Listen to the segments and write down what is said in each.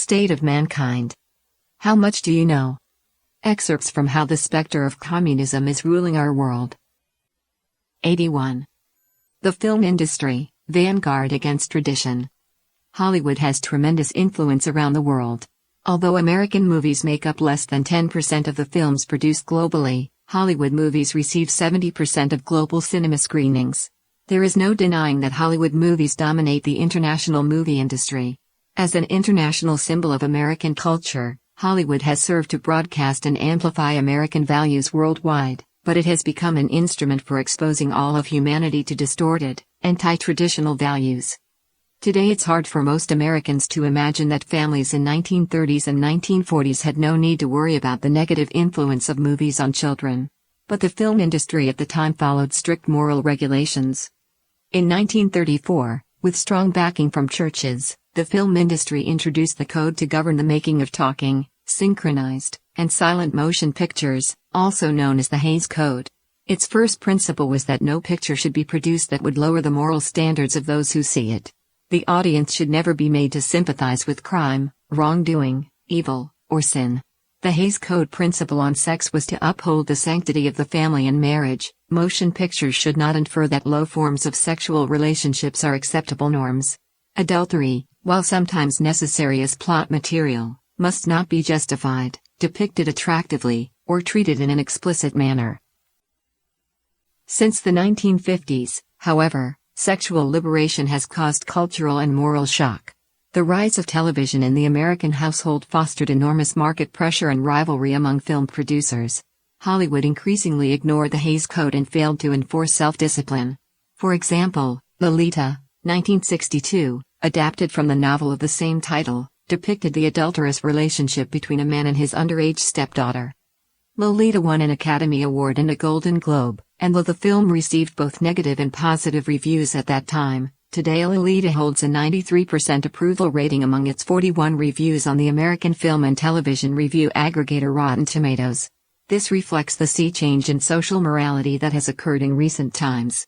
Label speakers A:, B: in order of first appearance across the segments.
A: State of Mankind. How much do you know? Excerpts from How the Spectre of Communism is Ruling Our World. 81. The film industry, Vanguard against tradition. Hollywood has tremendous influence around the world. Although American movies make up less than 10% of the films produced globally, Hollywood movies receive 70% of global cinema screenings. There is no denying that Hollywood movies dominate the international movie industry. As an international symbol of American culture, Hollywood has served to broadcast and amplify American values worldwide, but it has become an instrument for exposing all of humanity to distorted, anti-traditional values. Today it's hard for most Americans to imagine that families in 1930s and 1940s had no need to worry about the negative influence of movies on children. But the film industry at the time followed strict moral regulations. In 1934, with strong backing from churches, the film industry introduced the code to govern the making of talking, synchronized, and silent motion pictures, also known as the Hays Code. Its first principle was that no picture should be produced that would lower the moral standards of those who see it. The audience should never be made to sympathize with crime, wrongdoing, evil, or sin. The Hays Code principle on sex was to uphold the sanctity of the family and marriage. Motion pictures should not infer that low forms of sexual relationships are acceptable norms. Adultery, while sometimes necessary as plot material, must not be justified, depicted attractively, or treated in an explicit manner. Since the 1950s, however, sexual liberation has caused cultural and moral shock. The rise of television in the American household fostered enormous market pressure and rivalry among film producers. Hollywood increasingly ignored the Hays Code and failed to enforce self-discipline. For example, Lolita, 1962, adapted from the novel of the same title, depicted the adulterous relationship between a man and his underage stepdaughter. Lolita won an Academy Award and a Golden Globe, and though the film received both negative and positive reviews at that time, today Lolita holds a 93% approval rating among its 41 reviews on the American film and television review aggregator Rotten Tomatoes. This reflects the sea change in social morality that has occurred in recent times.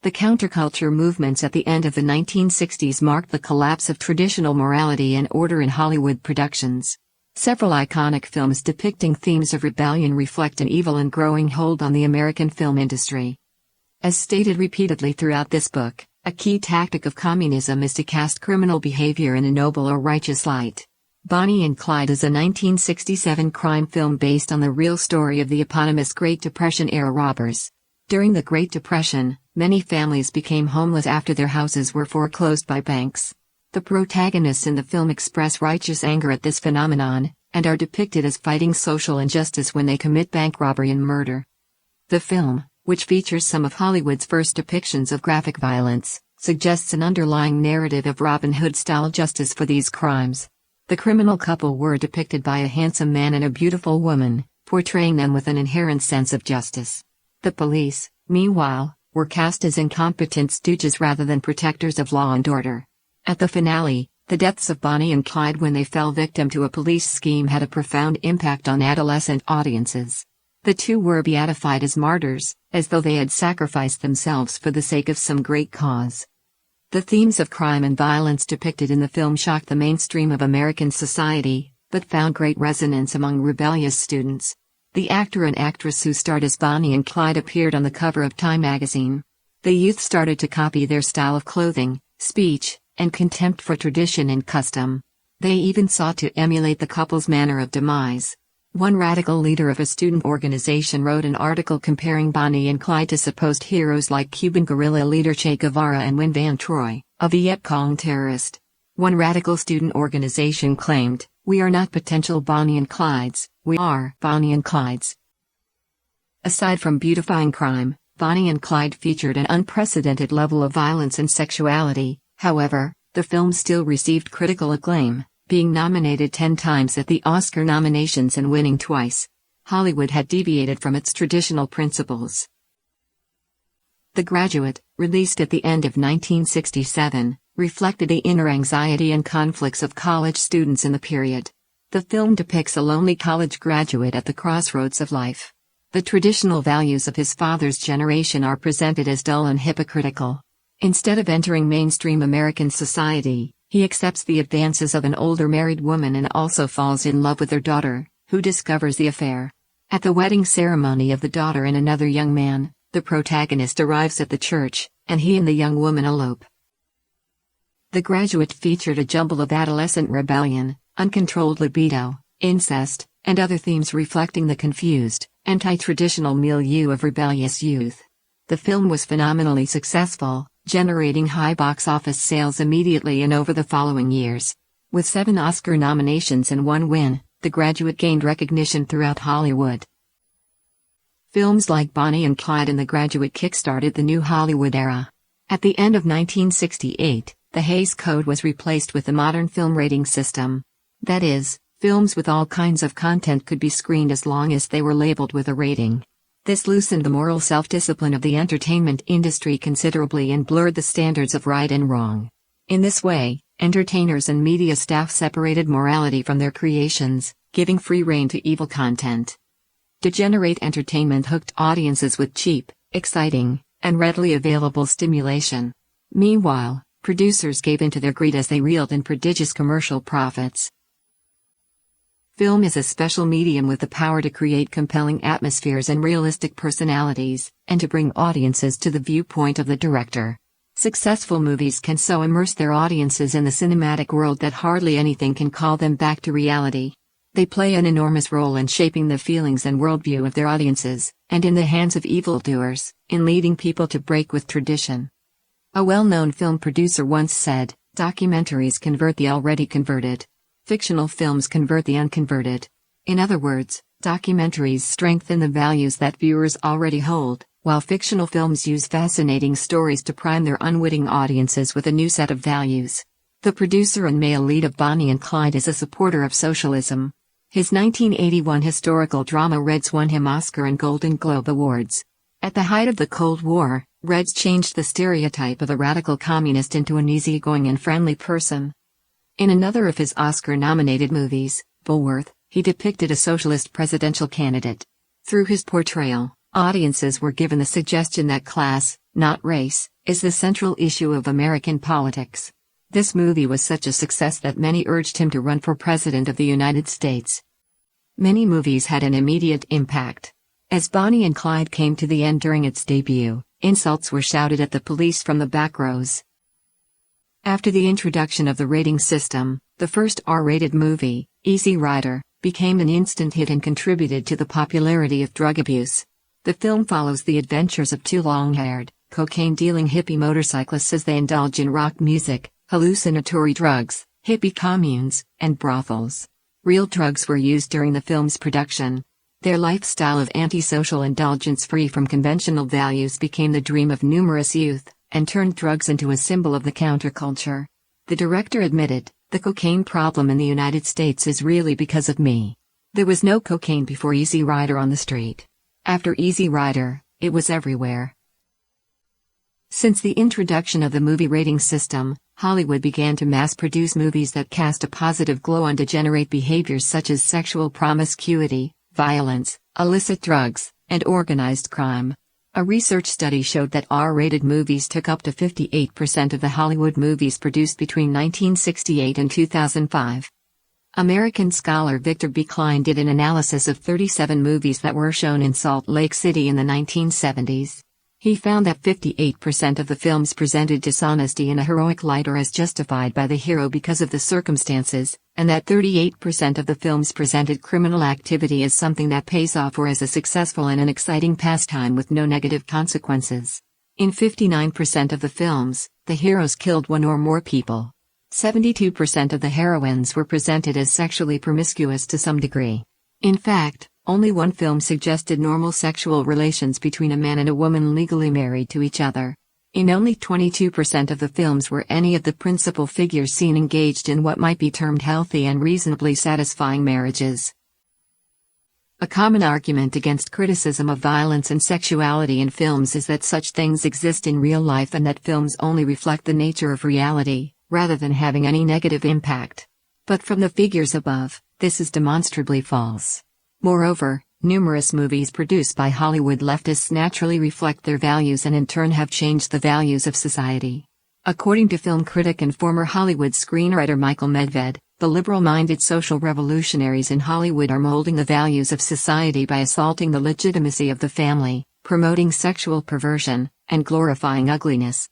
A: The counterculture movements at the end of the 1960s marked the collapse of traditional morality and order in Hollywood productions. Several iconic films depicting themes of rebellion reflect an evil and growing hold on the American film industry. As stated repeatedly throughout this book, a key tactic of communism is to cast criminal behavior in a noble or righteous light. Bonnie and Clyde is a 1967 crime film based on the real story of the eponymous Great Depression-era robbers. During the Great Depression, many families became homeless after their houses were foreclosed by banks. The protagonists in the film express righteous anger at this phenomenon, and are depicted as fighting social injustice when they commit bank robbery and murder. The film, which features some of Hollywood's first depictions of graphic violence, suggests an underlying narrative of Robin Hood-style justice for these crimes. The criminal couple were depicted by a handsome man and a beautiful woman, portraying them with an inherent sense of justice. The police, meanwhile, were cast as incompetent stooges rather than protectors of law and order. At the finale, the deaths of Bonnie and Clyde when they fell victim to a police scheme had a profound impact on adolescent audiences. The two were beatified as martyrs, as though they had sacrificed themselves for the sake of some great cause. The themes of crime and violence depicted in the film shocked the mainstream of American society, but found great resonance among rebellious students. The actor and actress who starred as Bonnie and Clyde appeared on the cover of Time magazine. The youth started to copy their style of clothing, speech, and contempt for tradition and custom. They even sought to emulate the couple's manner of demise. One radical leader of a student organization wrote an article comparing Bonnie and Clyde to supposed heroes like Cuban guerrilla leader Che Guevara and Nguyen Van Troy, a Viet Cong terrorist. One radical student organization claimed, "We are not potential Bonnie and Clydes, we are Bonnie and Clydes." Aside from beautifying crime, Bonnie and Clyde featured an unprecedented level of violence and sexuality. However, the film still received critical acclaim, being nominated 10 times at the Oscar nominations and winning twice. Hollywood had deviated from its traditional principles. The Graduate, released at the end of 1967, reflected the inner anxiety and conflicts of college students in the period. The film depicts a lonely college graduate at the crossroads of life. The traditional values of his father's generation are presented as dull and hypocritical. Instead of entering mainstream American society, He accepts the advances of an older married woman and also falls in love with her daughter, who discovers the affair. At the wedding ceremony of the daughter and another young man, the protagonist arrives at the church, and he and the young woman elope. The Graduate featured a jumble of adolescent rebellion, uncontrolled libido, incest, and other themes reflecting the confused, anti-traditional milieu of rebellious youth. The film was phenomenally successful, generating high box office sales immediately and over the following years. With 7 Oscar nominations and 1 win, The Graduate gained recognition throughout Hollywood. Films like Bonnie and Clyde and The Graduate kickstarted the new Hollywood era. At the end of 1968, the Hays Code was replaced with the modern film rating system. That is, films with all kinds of content could be screened as long as they were labeled with a rating. This loosened the moral self-discipline of the entertainment industry considerably and blurred the standards of right and wrong. In this way, entertainers and media staff separated morality from their creations, giving free rein to evil content. Degenerate entertainment hooked audiences with cheap, exciting, and readily available stimulation. Meanwhile, producers gave in to their greed as they reeled in prodigious commercial profits. Film is a special medium with the power to create compelling atmospheres and realistic personalities, and to bring audiences to the viewpoint of the director. Successful movies can so immerse their audiences in the cinematic world that hardly anything can call them back to reality. They play an enormous role in shaping the feelings and worldview of their audiences, and in the hands of evildoers, in leading people to break with tradition. A well-known film producer once said, "Documentaries convert the already converted. Fictional films convert the unconverted." In other words, documentaries strengthen the values that viewers already hold, while fictional films use fascinating stories to prime their unwitting audiences with a new set of values. The producer and male lead of Bonnie and Clyde is a supporter of socialism. His 1981 historical drama Reds won him Oscar and Golden Globe Awards. At the height of the Cold War, Reds changed the stereotype of a radical communist into an easygoing and friendly person. In another of his Oscar-nominated movies, Bulworth, he depicted a socialist presidential candidate. Through his portrayal, audiences were given the suggestion that class, not race, is the central issue of American politics. This movie was such a success that many urged him to run for President of the United States. Many movies had an immediate impact. As Bonnie and Clyde came to the end during its debut, insults were shouted at the police from the back rows. After the introduction of the rating system, the first R-rated movie, Easy Rider, became an instant hit and contributed to the popularity of drug abuse. The film follows the adventures of 2 long-haired, cocaine-dealing hippie motorcyclists as they indulge in rock music, hallucinatory drugs, hippie communes, and brothels. Real drugs were used during the film's production. Their lifestyle of antisocial indulgence free from conventional values became the dream of numerous youth, and turned drugs into a symbol of the counterculture. The director admitted, "The cocaine problem in the United States is really because of me. There was no cocaine before Easy Rider on the street. After Easy Rider, it was everywhere." Since the introduction of the movie rating system, Hollywood began to mass-produce movies that cast a positive glow on degenerate behaviors such as sexual promiscuity, violence, illicit drugs, and organized crime. A research study showed that R-rated movies took up to 58% of the Hollywood movies produced between 1968 and 2005. American scholar Victor B. Clyde did an analysis of 37 movies that were shown in Salt Lake City in the 1970s. He found that 58% of the films presented dishonesty in a heroic light or as justified by the hero because of the circumstances, and that 38% of the films presented criminal activity as something that pays off or as a successful and an exciting pastime with no negative consequences. In 59% of the films, the heroes killed 1 or more people. 72% of the heroines were presented as sexually promiscuous to some degree. In fact, only 1 film suggested normal sexual relations between a man and a woman legally married to each other. In only 22% of the films were any of the principal figures seen engaged in what might be termed healthy and reasonably satisfying marriages. A common argument against criticism of violence and sexuality in films is that such things exist in real life and that films only reflect the nature of reality, rather than having any negative impact. But from the figures above, this is demonstrably false. Moreover, numerous movies produced by Hollywood leftists naturally reflect their values and in turn have changed the values of society. According to film critic and former Hollywood screenwriter Michael Medved, the liberal-minded social revolutionaries in Hollywood are molding the values of society by assaulting the legitimacy of the family, promoting sexual perversion, and glorifying ugliness.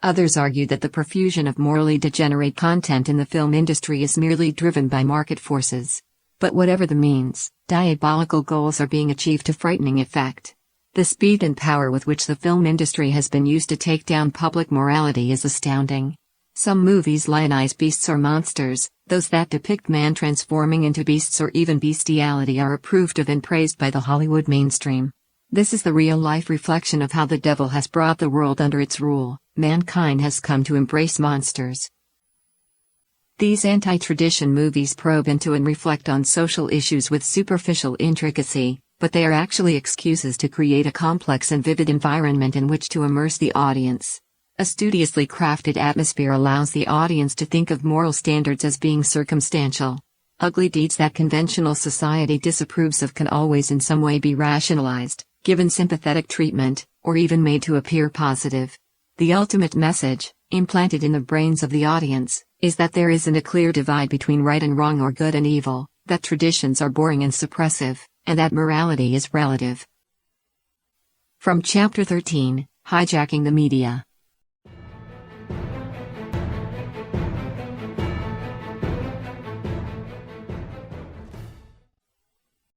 A: Others argue that the profusion of morally degenerate content in the film industry is merely driven by market forces. But whatever the means, diabolical goals are being achieved to frightening effect. The speed and power with which the film industry has been used to take down public morality is astounding. Some movies lionize beasts or monsters; those that depict man transforming into beasts or even bestiality are approved of and praised by the Hollywood mainstream. This is the real-life reflection of how the devil has brought the world under its rule. Mankind has come to embrace monsters. These anti-tradition movies probe into and reflect on social issues with superficial intricacy, but they are actually excuses to create a complex and vivid environment in which to immerse the audience. A studiously crafted atmosphere allows the audience to think of moral standards as being circumstantial. Ugly deeds that conventional society disapproves of can always in some way be rationalized, given sympathetic treatment, or even made to appear positive. The ultimate message, implanted in the brains of the audience, is that there isn't a clear divide between right and wrong or good and evil, that traditions are boring and suppressive, and that morality is relative. From Chapter 13, Hijacking the Media.